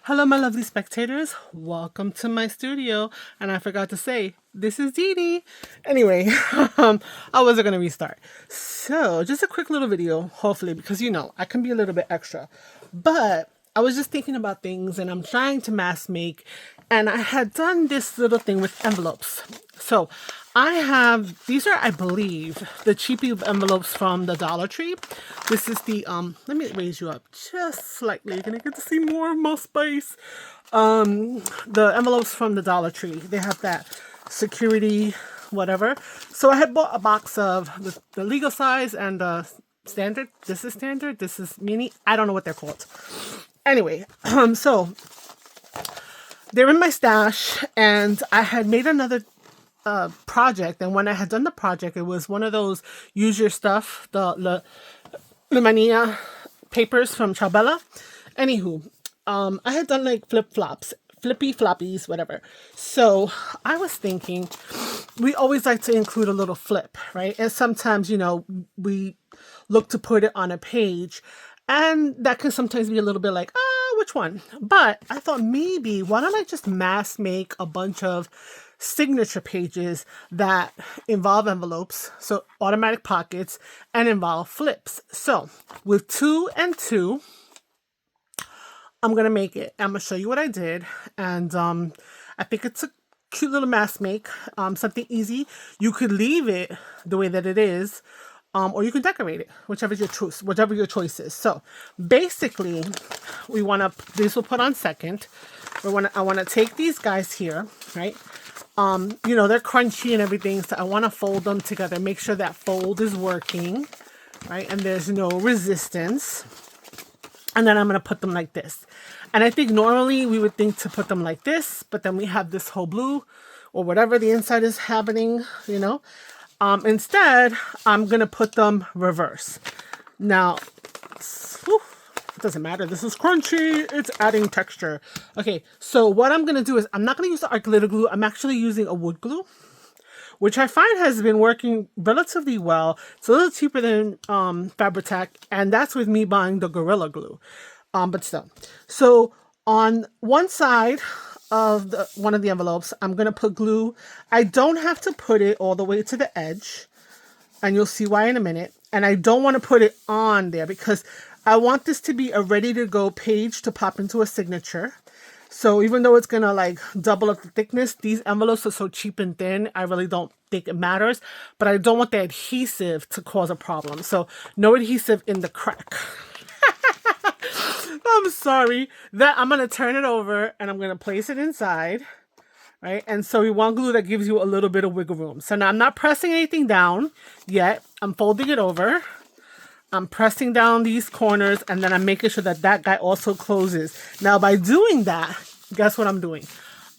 Hello, my lovely spectators. Welcome to my studio. And I forgot to say, this is Dee Dee. Anyway, I wasn't going to restart. So, just a quick little video, hopefully, because I can be a little bit extra. But I was just thinking about things and I'm trying to mass make. And I had done this little thing with envelopes. So, I have, these are, I believe, the cheapy envelopes from the Dollar Tree. This is the, let me raise you up just slightly. You're going to get to see more of my space. The envelopes from the Dollar Tree. They have that security, whatever. So I had bought a box of the legal size and the standard. This is standard. This is mini. I don't know what they're called. Anyway, so they're in my stash and I had made another project, and when I had done the project, it was one of those use your stuff, the Lumania papers from Chabella. Anywho, I had done like flippy floppies, whatever. So I was thinking, we always like to include a little flip, right? And sometimes, we look to put it on a page, and that can sometimes be a little bit like, which one? But I thought maybe, why don't I just mass make a bunch of signature pages that involve envelopes, so automatic pockets, and involve flips. So with 2 and 2, I'm gonna make it. I'm gonna show you what I did, and I think it's a cute little mass make, something easy. You could leave it the way that it is, or you can decorate it, whichever your choice is. So basically, these will put on second. I want to take these guys here, right? They're crunchy and everything, so I want to fold them together, make sure that fold is working, right? And there's no resistance. And then I'm going to put them like this. And I think normally we would think to put them like this, but then we have this whole blue or whatever the inside is happening, Instead, I'm going to put them reverse. Now, it doesn't matter. This is crunchy. It's adding texture. Okay, so what I'm going to do is I'm not going to use the art glitter glue. I'm actually using a wood glue, which I find has been working relatively well. It's a little cheaper than Fabri-Tac, and that's with me buying the Gorilla Glue. But still. So on one side of one of the envelopes, I'm going to put glue. I don't have to put it all the way to the edge, and you'll see why in a minute. And I don't want to put it on there because I want this to be a ready-to-go page to pop into a signature. So even though it's going to like double up the thickness, these envelopes are so cheap and thin, I really don't think it matters. But I don't want the adhesive to cause a problem. So no adhesive in the crack. I'm sorry. I'm going to turn it over and I'm going to place it inside. Right? And so we want glue that gives you a little bit of wiggle room. So now I'm not pressing anything down yet. I'm folding it over. I'm pressing down these corners, and then I'm making sure that guy also closes. Now, by doing that, guess what I'm doing?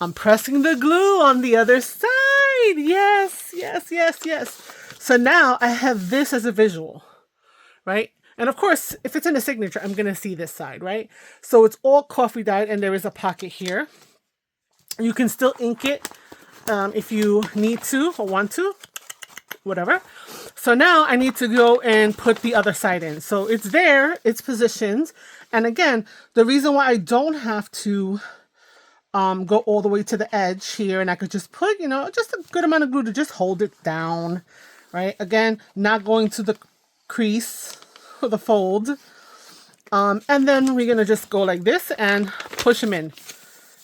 I'm pressing the glue on the other side. Yes, yes, yes, yes. So now I have this as a visual, right? And of course, if it's in a signature, I'm going to see this side, right? So it's all coffee dyed, and there is a pocket here. You can still ink it if you need to or want to, whatever. So now I need to go and put the other side in. So it's there, it's positioned. And again, the reason why I don't have to go all the way to the edge here, and I could just put, just a good amount of glue to just hold it down, right? Again, not going to the crease or the fold. And then we're going to just go like this and push them in.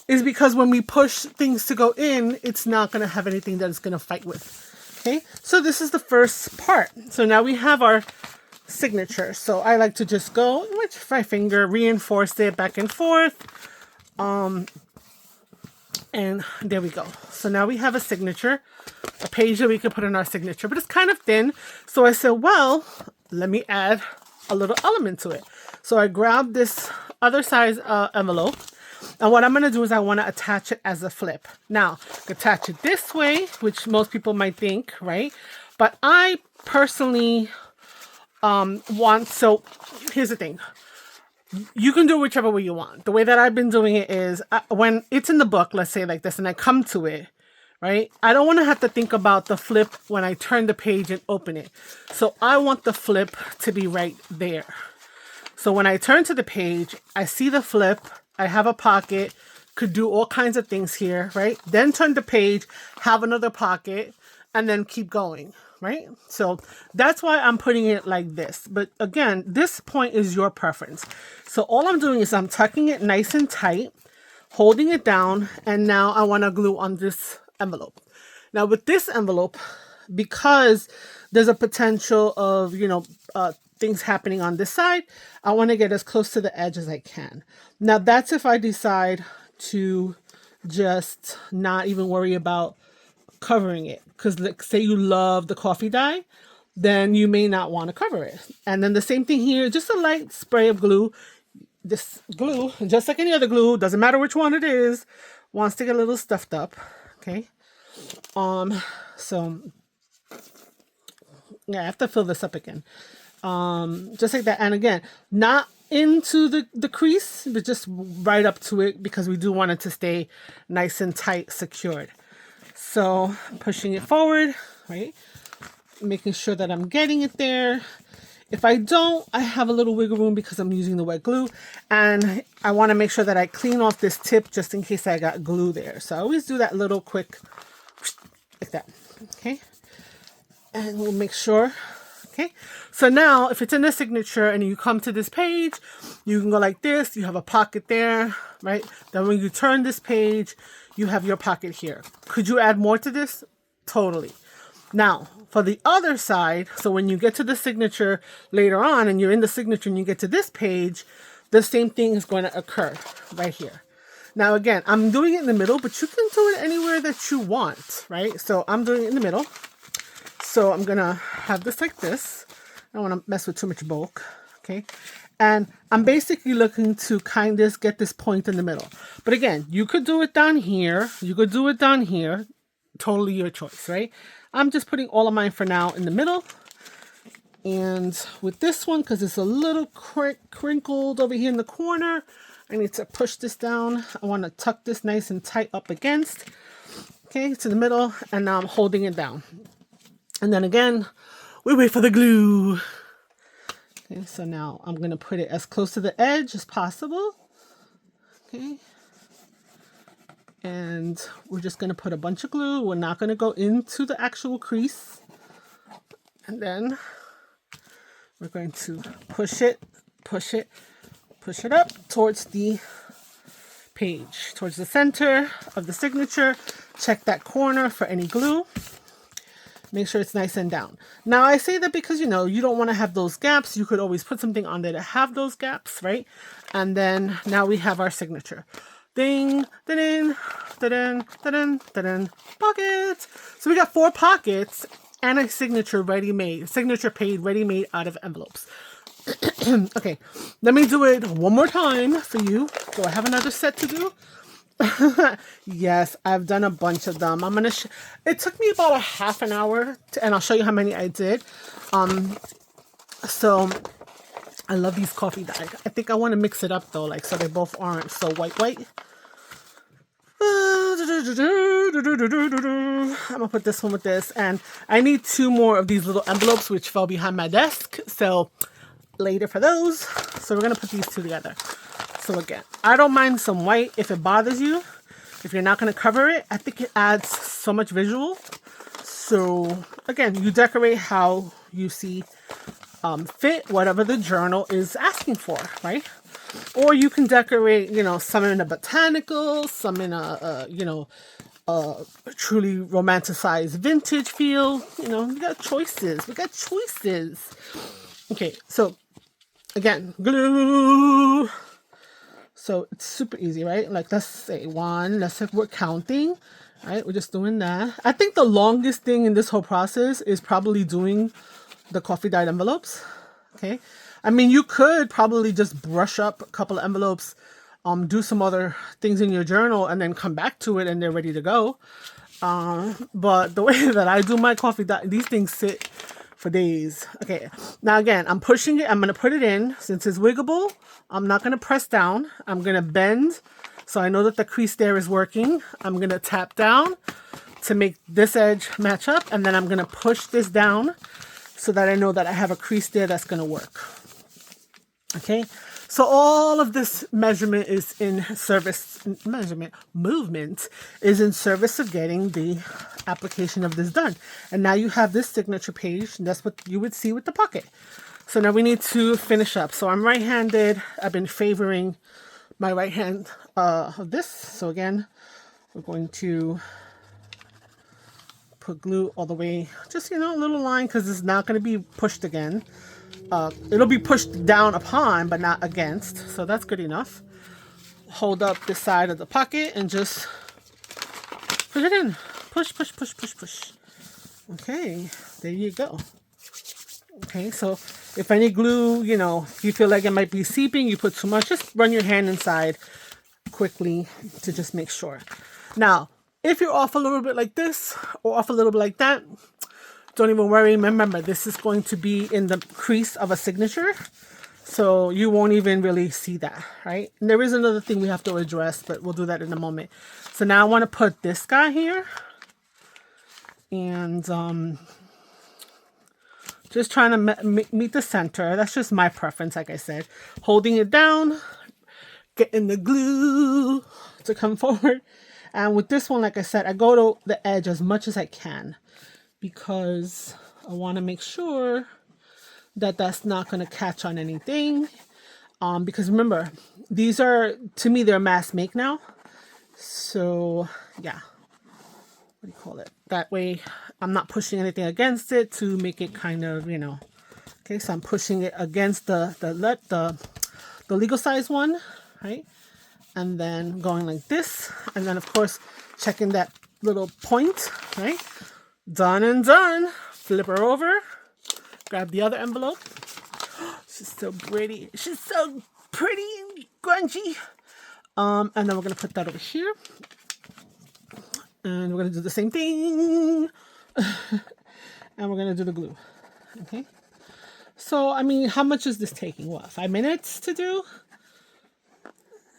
Is because when we push things to go in, it's not going to have anything that it's going to fight with. Okay, so this is the first part. So now we have our signature. So I like to just go with my finger, reinforce it back and forth. And there we go. So now we have a signature, a page that we can put in our signature, but it's kind of thin. So I said, well, let me add a little element to it. So I grabbed this other size envelope. And what I'm going to do is I want to attach it as a flip. Now, attach it this way, which most people might think, right? But I personally so here's the thing. You can do it whichever way you want. The way that I've been doing it is when it's in the book, let's say like this, and I come to it, right? I don't want to have to think about the flip when I turn the page and open it. So I want the flip to be right there. So when I turn to the page, I see the flip I have a pocket, could do all kinds of things here, right? Then turn the page, have another pocket, and then keep going, right? So that's why I'm putting it like this. But again, this point is your preference. So all I'm doing is I'm tucking it nice and tight, holding it down, and now I want to glue on this envelope. Now with this envelope, because there's a potential of, things happening on this side, I want to get as close to the edge as I can. Now that's if I decide to just not even worry about covering it. Because like, say you love the coffee dye, then you may not want to cover it. And then the same thing here, just a light spray of glue. This glue, just like any other glue, doesn't matter which one it is, wants to get a little stuffed up. Okay. So yeah, I have to fill this up again. Just like that. And again, not into the crease, but just right up to it, because we do want it to stay nice and tight, secured. So pushing it forward, right? Making sure that I'm getting it there. If I don't, I have a little wiggle room because I'm using the wet glue, and I want to make sure that I clean off this tip just in case I got glue there. So I always do that little quick, like that. Okay. And we'll make sure. Okay. So now if it's in the signature and you come to this page, you can go like this. You have a pocket there, right? Then when you turn this page, you have your pocket here. Could you add more to this? Totally. Now, for the other side, so when you get to the signature later on and you're in the signature and you get to this page, the same thing is going to occur right here. Now, again, I'm doing it in the middle, but you can do it anywhere that you want, right? So I'm doing it in the middle. So I'm going to have this like this. I don't want to mess with too much bulk, okay? And I'm basically looking to kind of get this point in the middle. But again, you could do it down here. You could do it down here. Totally your choice, right? I'm just putting all of mine for now in the middle. And with this one, because it's a little crinkled over here in the corner, I need to push this down. I want to tuck this nice and tight up against. Okay, it's in the middle, and now I'm holding it down. And then again, we wait for the glue. Okay, so now I'm going to put it as close to the edge as possible. Okay. And we're just going to put a bunch of glue. We're not going to go into the actual crease. And then we're going to push it up towards the page, towards the center of the signature. Check that corner for any glue. Make sure it's nice and down. Now, I say that because, you don't want to have those gaps. You could always put something on there to have those gaps, right? And then now we have our signature. Ding, da-ding, da-ding, da-ding, da-ding, pockets. So we got 4 pockets and a signature ready-made, signature paid ready-made out of envelopes. Okay, let me do it one more time for you. Do I have another set to do? Yes, I've done a bunch of them. It took me about a half an hour and I'll show you how many I did. So I love these coffee dyes. I think I want to mix it up though, like so they both aren't so white. I'm gonna put this one with this, and I need 2 more of these little envelopes which fell behind my desk, so later for those. So we're gonna put these 2 together. So again, I don't mind some white if it bothers you. If you're not going to cover it, I think it adds so much visual. So again, you decorate how you see fit, whatever the journal is asking for, right? Or you can decorate, some in a botanical, some in a truly romanticized vintage feel. We got choices. Okay, so again, glue. So it's super easy, right? Like, let's say 1, let's say we're counting, right? We're just doing that. I think the longest thing in this whole process is probably doing the coffee dyed envelopes, okay? I mean, you could probably just brush up a couple of envelopes, do some other things in your journal, and then come back to it and they're ready to go. But the way that I do my coffee dye, these things sit for days. Okay, now again, I'm pushing it. I'm going to put it in. Since it's wiggable, I'm not going to press down. I'm going to bend so I know that the crease there is working. I'm going to tap down to make this edge match up, and then I'm going to push this down so that I know that I have a crease there that's going to work. Okay, So all of this movement is in service of getting the application of this done. And now you have this signature page, and that's what you would see with the pocket. So now we need to finish up. So I'm right-handed. I've been favoring my right hand of this. So again, we're going to put glue all the way, just, a little line, because it's not going to be pushed again. It'll be pushed down upon, but not against. So that's good enough. Hold up this side of the pocket and just put it in. Push, push, push, push, push. Okay, there you go. Okay, so if any glue, if you feel like it might be seeping, you put too much, just run your hand inside quickly to just make sure. Now, if you're off a little bit like this or off a little bit like that, don't even worry. Remember, this is going to be in the crease of a signature, so you won't even really see that, right? And there is another thing we have to address, but we'll do that in a moment. So now I want to put this guy here, and just trying to meet the center. That's just my preference, like I said. Holding it down, getting the glue to come forward. And with this one, like I said, I go to the edge as much as I can because I want to make sure that that's not going to catch on anything. Because remember, these are, to me, they're mass make now. So, yeah. What do you call it? That way, I'm not pushing anything against it to make it kind of, Okay, so I'm pushing it against the legal size one, right? And then going like this, and then of course checking that little point, right? Done and done. Flip her over, grab the other envelope. She's so pretty. She's so pretty and grungy. And then we're gonna put that over here, and we're gonna do the same thing, and we're gonna do the glue. Okay. So I mean, how much is this taking? What, 5 minutes to do?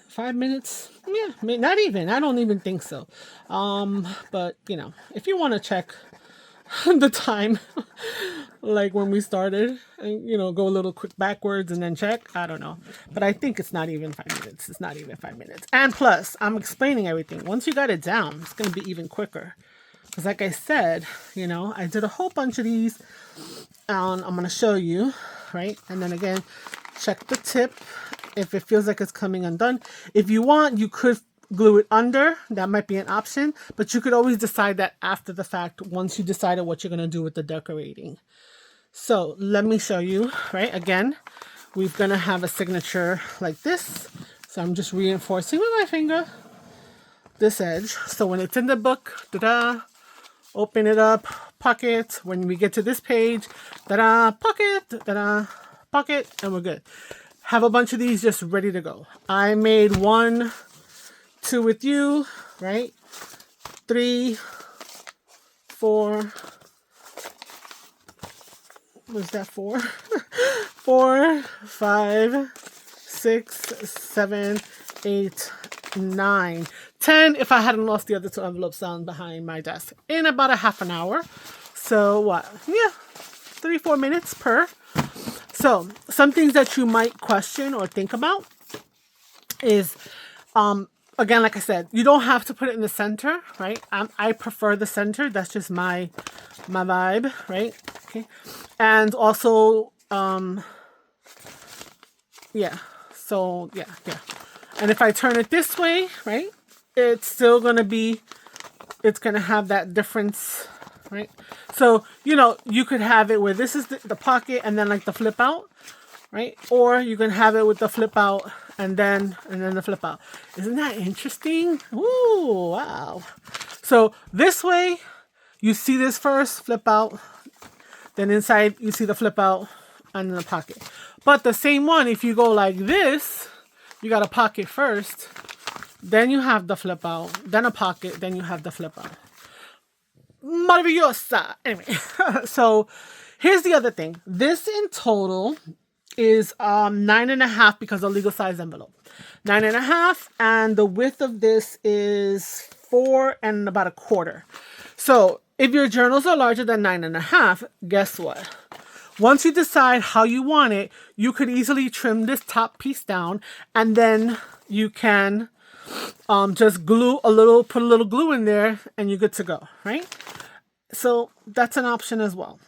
5 minutes? Yeah, not even. I don't even think so. But if you want to check the time, like when we started, and go a little quick backwards and then check. I don't know, but I think it's not even 5 minutes. It's not even 5 minutes. And plus, I'm explaining everything. Once you got it down, it's gonna be even quicker. Because like I said, I did a whole bunch of these, and I'm gonna show you, right? And then again, check the tip. If it feels like it's coming undone, if you want, you could glue it under. That might be an option, but you could always decide that after the fact once you decided what you're going to do with the decorating. So let me show you, right? Again, we're going to have a signature like this. So I'm just reinforcing with my finger this edge. So when it's in the book, ta-da, open it up, pocket. When we get to this page, ta-da, pocket, ta-da, pocket, and we're good. Have a bunch of these just ready to go. I made 1, 2 with you, right? 3, 4. Was that 4? 4, 5, 6, 7, 8, 9, 10. If I hadn't lost the other 2 envelopes down behind my desk in about a half an hour. So what? Yeah, 3-4 minutes per. So some things that you might question or think about is, again, like I said, you don't have to put it in the center, right? I prefer the center. That's just my vibe, right? Okay. And also, yeah. So yeah. And if I turn it this way, right, it's still going to be, it's going to have that difference, right? So, you could have it where this is the pocket and then like the flip out, right? Or you can have it with the flip out and then the flip out. Isn't that interesting? Ooh, wow. So this way, you see this first, flip out, then inside you see the flip out and then the pocket. But the same one, if you go like this, you got a pocket first, then you have the flip out, then a pocket, then you have the flip out. Maravillosa. Anyway, so here's the other thing. This in total is 9.5 because of legal size envelope. 9.5, and the width of this is 4 and about a quarter. So if your journals are larger than 9.5, guess what? Once you decide how you want it, you could easily trim this top piece down, and then you can just glue a little, put a little glue in there, and you're good to go, right? So that's an option as well.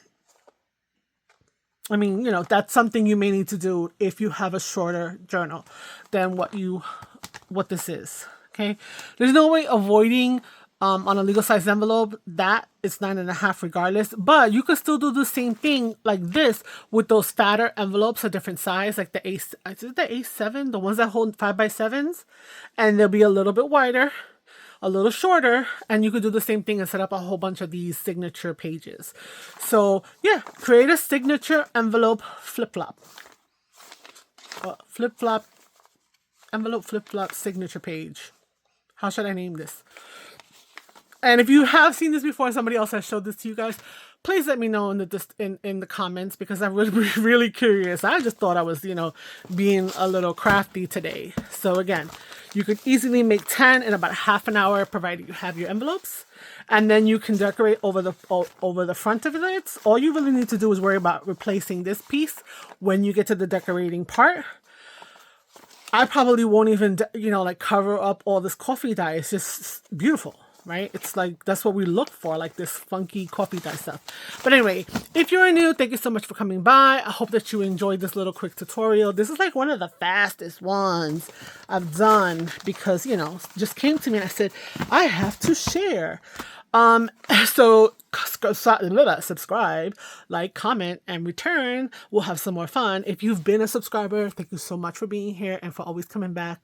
I mean, you know, that's something you may need to do if you have a shorter journal than what this is. Okay, there's no way avoiding on a legal size envelope that it's 9.5 regardless, but you could still do the same thing like this with those fatter envelopes, a different size, like the A7, the ones that hold 5x7s, and they'll be a little bit wider, a little shorter, and you could do the same thing and set up a whole bunch of these signature pages. So yeah, create a signature envelope flip-flop. Flip-flop, envelope flip-flop signature page. How should I name this? And if you have seen this before, somebody else has showed this to you guys, please let me know in the comments, because I'm really curious. I just thought I was, you know, being a little crafty today. So again, you could easily make 10 in about half an hour, provided you have your envelopes. And then you can decorate over the front of it. All you really need to do is worry about replacing this piece when you get to the decorating part. I probably won't even, you know, like cover up all this coffee dye. It's just beautiful. Right? It's like, that's what we look for, like this funky coffee dye stuff. But anyway, if you're new, thank you so much for coming by. I hope that you enjoyed this little quick tutorial. This is like one of the fastest ones I've done because, you know, just came to me and I said, I have to share. So subscribe, like, comment, and return. We'll have some more fun. If you've been a subscriber, thank you so much for being here and for always coming back.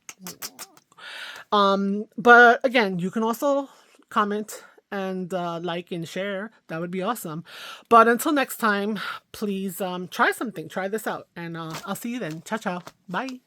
But again, you can also comment and like and share. That would be awesome. But until next time, please try something. Try this out. And I'll see you then. Ciao, ciao. Bye.